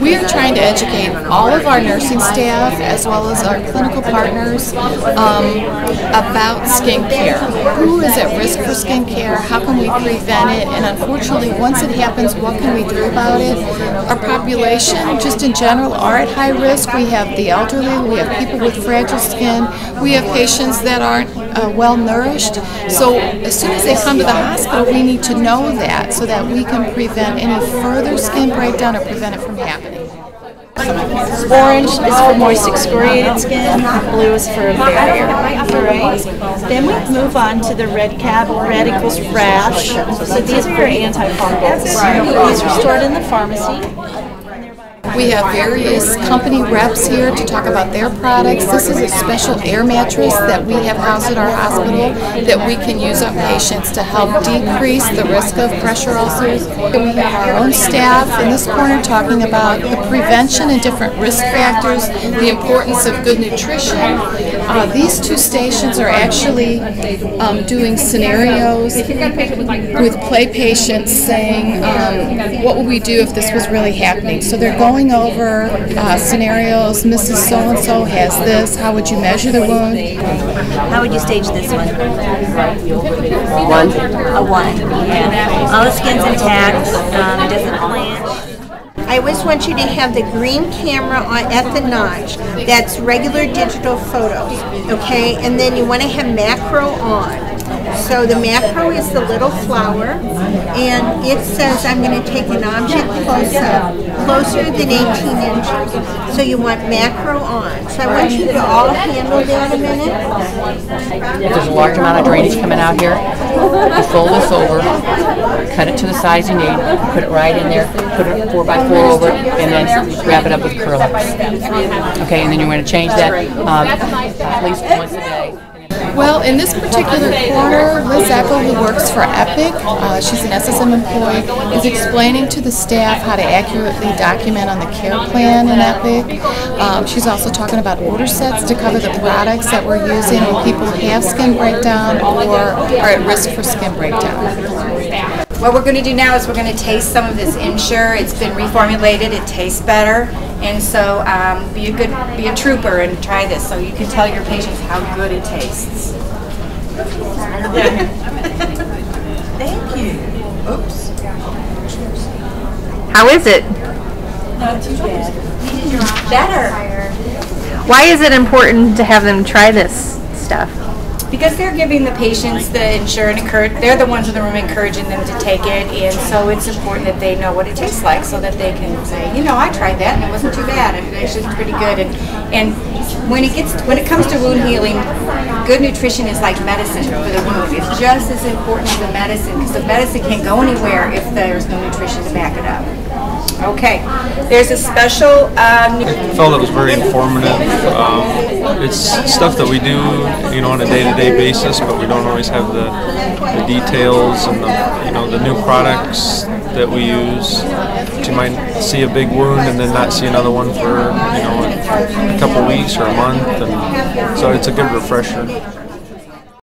We are trying to educate all of our nursing staff as well as our clinical partners about skin care. Who is at risk for skin care? How can we prevent it? And unfortunately, once it happens, what can we do about it? Our population, just in general, are at high risk. We have the elderly, we have people with fragile skin, we have patients that aren't well nourished. So as soon as they come to the hospital, we need to know that so that we can prevent any further skin breakdown or prevent it from happening. Orange is for moist excoriated skin, blue is for barrier. Right. Then we move on to the red cap. Red equals rash. So these are your antifungals. These are stored in the pharmacy. We have various company reps here to talk about their products. This is a special air mattress that we have housed at our hospital that we can use on patients to help decrease the risk of pressure ulcers. And we have our own staff in this corner talking about the prevention and different risk factors, the importance of good nutrition. These two stations are actually doing scenarios with play patients saying, what would we do if this was really happening? So they're going over scenarios. Mrs. So-and-so has this. How would you measure the wound? How would you stage this one? 1. A 1. Yeah. All the skin's intact. It doesn't blanch. I always want you to have the green camera on at the notch. That's regular digital photos, okay? And then you want to have macro on. So the macro is the little flower, and it says I'm going to take an object closer than 18 inches. So you want macro on. So I want you to all handle that a minute. If there's a large amount of drainage coming out here, you fold this over, cut it to the size you need, put it right in there, put it 4x4 over it, and then wrap it up with curl-ups. Okay, and then you're going to change that at least once a day. Well, in this particular corner, Liz Eckel, who works for Epic, she's an SSM employee, is explaining to the staff how to accurately document on the care plan in Epic. She's also talking about order sets to cover the products that we're using when people have skin breakdown or are at risk for skin breakdown. What we're going to do now is we're going to taste some of this Ensure. It's been reformulated. It tastes better, and so be a trooper and try this so you can tell your patients how good it tastes. Thank you. Oops. How is it? Not too bad. Better. Why is it important to have them try this stuff? Because they're giving the patients the Ensure and they're the ones in the room encouraging them to take it, and so it's important that they know what it tastes like so that they can say, you know, I tried that and it wasn't too bad. It actually was pretty good. And when it comes to wound healing, good nutrition is like medicine for the wound. It's just as important as the medicine, because the medicine can't go anywhere if there's no nutrition to back it up. Okay, there's a special. I felt it was very informative. It's stuff that we do, you know, on a day-to-day basis, but we don't always have the details and the new products that we use. You might see a big wound and then not see another one for a couple weeks or a month, and so it's a good refresher.